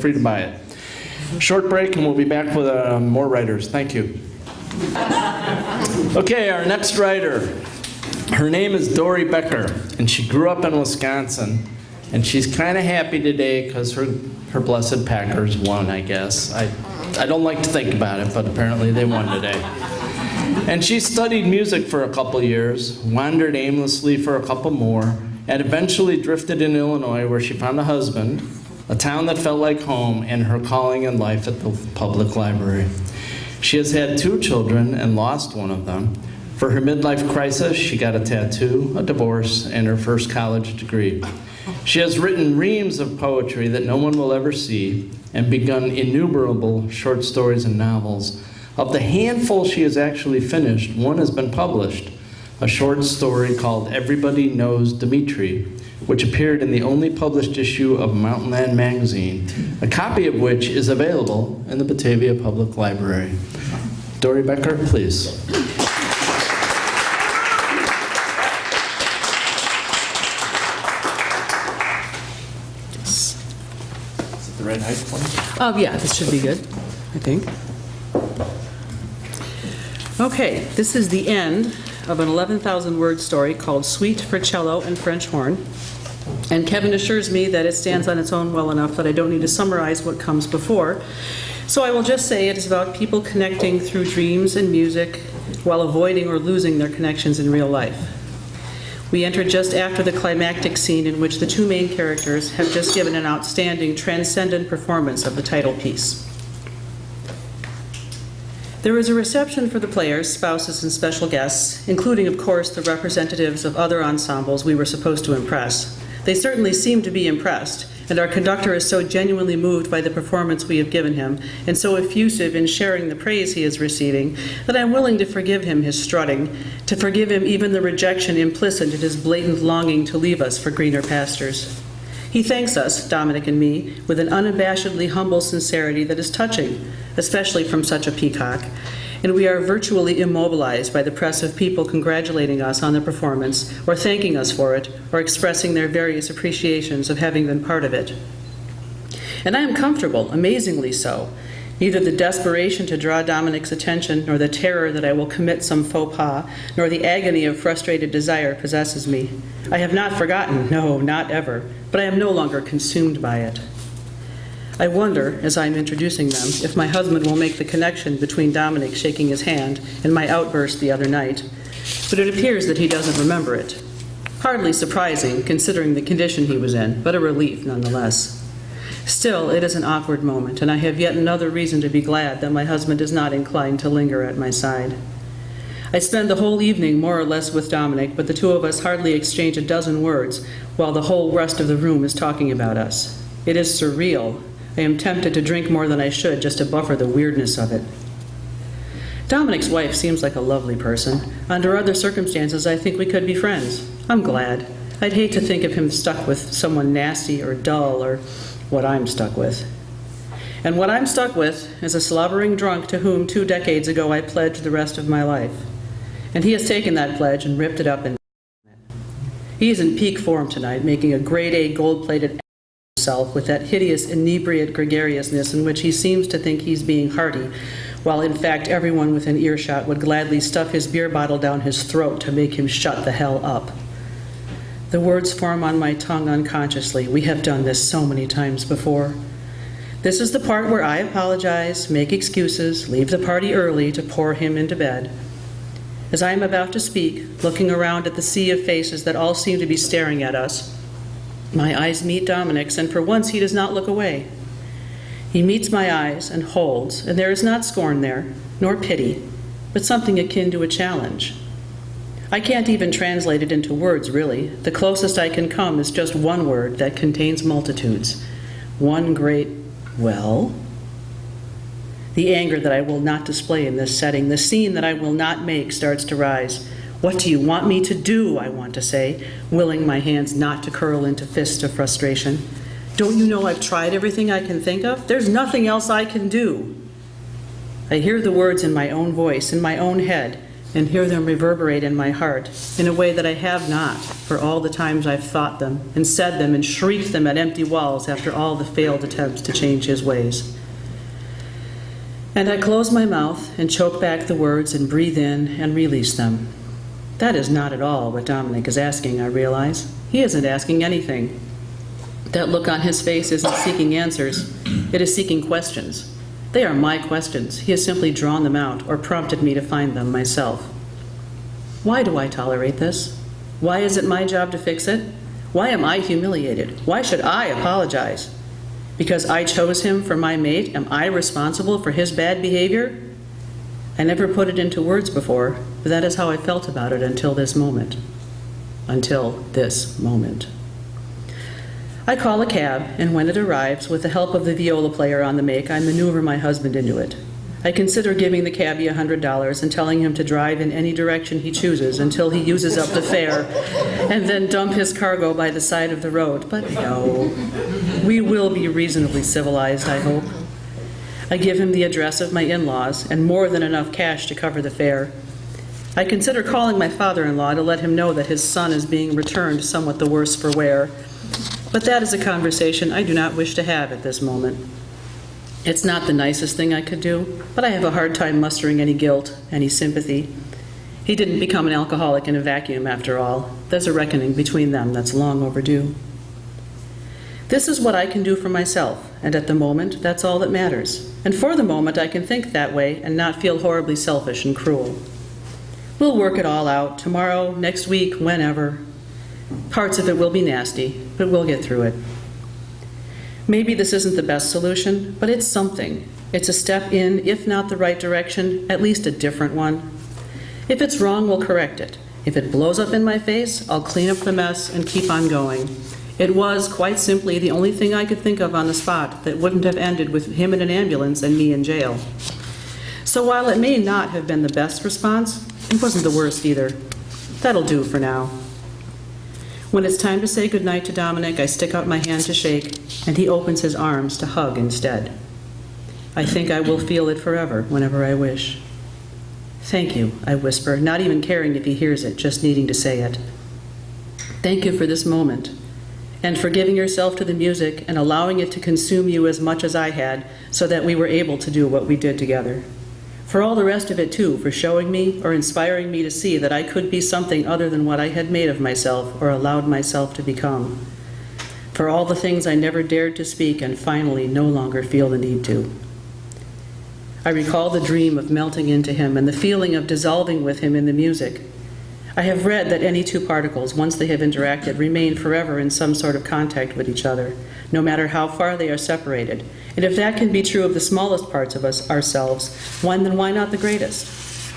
free to buy it. Short break and we'll be back with more writers. Thank you. Okay, our next writer. Her name is Dori Becker, and she grew up in Wisconsin. And she's kind of happy today because her blessed Packers won, I guess. I don't like to think about it, but apparently they won today. And she studied music for a couple years, wandered aimlessly for a couple more, and eventually drifted in Illinois where she found a husband, a town that felt like home, and her calling in life at the public library. She has had 2 children and lost one of them. For her midlife crisis, she got a tattoo, a divorce, and her first college degree. She has written reams of poetry that no one will ever see and begun innumerable short stories and novels. Of the handful she has actually finished, one has been published, a short story called Everybody Knows Dimitri, which appeared in the only published issue of Mountainland magazine, a copy of which is available in the Batavia Public Library. Dori Becker, please. The right height point? Yeah, this should be good, I think. Okay, this is the end of an 11,000-word story called Suite for Cello and French Horn. And Kevin assures me that it stands on its own well enough that I don't need to summarize what comes before. So I will just say it is about people connecting through dreams and music while avoiding or losing their connections in real life. We enter just after the climactic scene in which the 2 main characters have just given an outstanding, transcendent performance of the title piece. There is a reception for the players, spouses, and special guests, including, of course, the representatives of other ensembles we were supposed to impress. They certainly seem to be impressed, and our conductor is so genuinely moved by the performance we have given him, and so effusive in sharing the praise he is receiving, that I am willing to forgive him his strutting, to forgive him even the rejection implicit in his blatant longing to leave us for greener pastures. He thanks us, Dominic and me, with an unabashedly humble sincerity that is touching, especially from such a peacock, and we are virtually immobilized by the press of people congratulating us on the performance, or thanking us for it, or expressing their various appreciations of having been part of it. And I am comfortable, amazingly so. Neither the desperation to draw Dominic's attention, nor the terror that I will commit some faux pas, nor the agony of frustrated desire possesses me. I have not forgotten, no, not ever, but I am no longer consumed by it. I wonder, as I am introducing them, if my husband will make the connection between Dominic shaking his hand and my outburst the other night, but it appears that he doesn't remember it. Hardly surprising, considering the condition he was in, but a relief nonetheless. Still, it is an awkward moment, and I have yet another reason to be glad that my husband is not inclined to linger at my side. I spend the whole evening more or less with Dominic, but the 2 of us hardly exchange a dozen words while the whole rest of the room is talking about us. It is surreal. I am tempted to drink more than I should just to buffer the weirdness of it. Dominic's wife seems like a lovely person. Under other circumstances, I think we could be friends. I'm glad. I'd hate to think of him stuck with someone nasty or dull or what I'm stuck with. And what I'm stuck with is a slobbering drunk to whom 2 decades ago I pledged the rest of my life. And he has taken that pledge and ripped it up and he is in peak form tonight, making a grade A gold-plated himself with that hideous inebriate gregariousness in which he seems to think he's being hearty, while in fact everyone within earshot would gladly stuff his beer bottle down his throat to make him shut the hell up. The words form on my tongue unconsciously. We have done this so many times before. This is the part where I apologize, make excuses, leave the party early to pour him into bed. As I am about to speak, looking around at the sea of faces that all seem to be staring at us, my eyes meet Dominic's, and for once he does not look away. He meets my eyes and holds, and there is not scorn there, nor pity, but something akin to a challenge. I can't even translate it into words, really. The closest I can come is just one word that contains multitudes. One great, well? The anger that I will not display in this setting, the scene that I will not make, starts to rise. What do you want me to do, I want to say, willing my hands not to curl into fists of frustration. Don't you know I've tried everything I can think of? There's nothing else I can do. I hear the words in my own voice, in my own head, and hear them reverberate in my heart in a way that I have not for all the times I've thought them and said them and shrieked them at empty walls after all the failed attempts to change his ways. And I close my mouth and choke back the words and breathe in and release them. That is not at all what Dominic is asking, I realize. He isn't asking anything. That look on his face isn't seeking answers. It is seeking questions. They are my questions. He has simply drawn them out or prompted me to find them myself. Why do I tolerate this? Why is it my job to fix it? Why am I humiliated? Why should I apologize? Because I chose him for my mate, am I responsible for his bad behavior? I never put it into words before, but that is how I felt about it until this moment. Until this moment. I call a cab, and when it arrives, with the help of the viola player on the make, I maneuver my husband into it. I consider giving the cabbie $100 and telling him to drive in any direction he chooses until he uses up the fare, and then dump his cargo by the side of the road. But no, we will be reasonably civilized, I hope. I give him the address of my in-laws and more than enough cash to cover the fare. I consider calling my father-in-law to let him know that his son is being returned somewhat the worse for wear. But that is a conversation I do not wish to have at this moment. It's not the nicest thing I could do, but I have a hard time mustering any guilt, any sympathy. He didn't become an alcoholic in a vacuum, after all. There's a reckoning between them that's long overdue. This is what I can do for myself, and at the moment, that's all that matters. And for the moment, I can think that way and not feel horribly selfish and cruel. We'll work it all out, tomorrow, next week, whenever. Parts of it will be nasty, but we'll get through it. Maybe this isn't the best solution, but it's something. It's a step in, if not the right direction, at least a different one. If it's wrong, we'll correct it. If it blows up in my face, I'll clean up the mess and keep on going. It was, quite simply, the only thing I could think of on the spot that wouldn't have ended with him in an ambulance and me in jail. So while it may not have been the best response, it wasn't the worst either. That'll do for now. When it's time to say goodnight to Dominic, I stick out my hand to shake, and he opens his arms to hug instead. I think I will feel it forever, whenever I wish. Thank you, I whisper, not even caring if he hears it, just needing to say it. Thank you for this moment, and for giving yourself to the music and allowing it to consume you as much as I had, so that we were able to do what we did together. For all the rest of it, too, for showing me or inspiring me to see that I could be something other than what I had made of myself or allowed myself to become. For all the things I never dared to speak and finally no longer feel the need to. I recall the dream of melting into him and the feeling of dissolving with him in the music. I have read that any two particles, once they have interacted, remain forever in some sort of contact with each other, no matter how far they are separated. And if that can be true of the smallest parts of us, ourselves, then why not the greatest?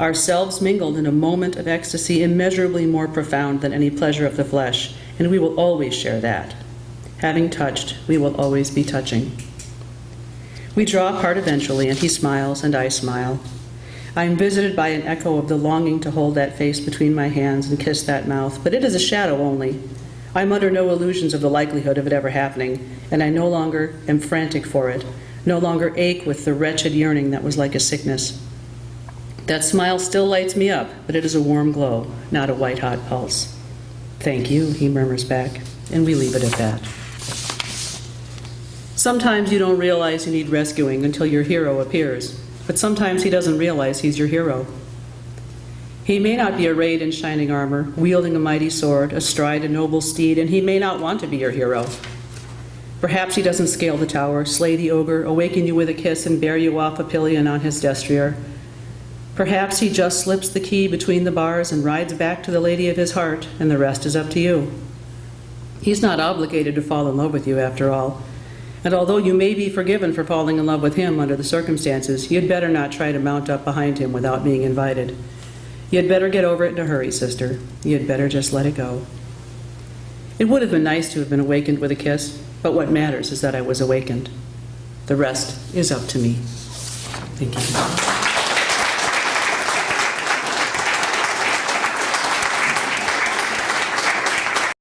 Ourselves mingled in a moment of ecstasy immeasurably more profound than any pleasure of the flesh, and we will always share that. Having touched, we will always be touching. We draw apart eventually, and he smiles and I smile. I am visited by an echo of the longing to hold that face between my hands and kiss that mouth, but it is a shadow only. I am under no illusions of the likelihood of it ever happening, and I no longer am frantic for it, no longer ache with the wretched yearning that was like a sickness. That smile still lights me up, but it is a warm glow, not a white-hot pulse. Thank you, he murmurs back, and we leave it at that. Sometimes you don't realize you need rescuing until your hero appears, but sometimes he doesn't realize he's your hero. He may not be arrayed in shining armor, wielding a mighty sword, astride a noble steed, and he may not want to be your hero. Perhaps he doesn't scale the tower, slay the ogre, awaken you with a kiss, and bear you off a pillion on his destrier. Perhaps he just slips the key between the bars and rides back to the lady of his heart, and the rest is up to you. He's not obligated to fall in love with you, after all. And although you may be forgiven for falling in love with him under the circumstances, you'd better not try to mount up behind him without being invited. You'd better get over it in a hurry, sister. You'd better just let it go. It would have been nice to have been awakened with a kiss, but what matters is that I was awakened. The rest is up to me. Thank you.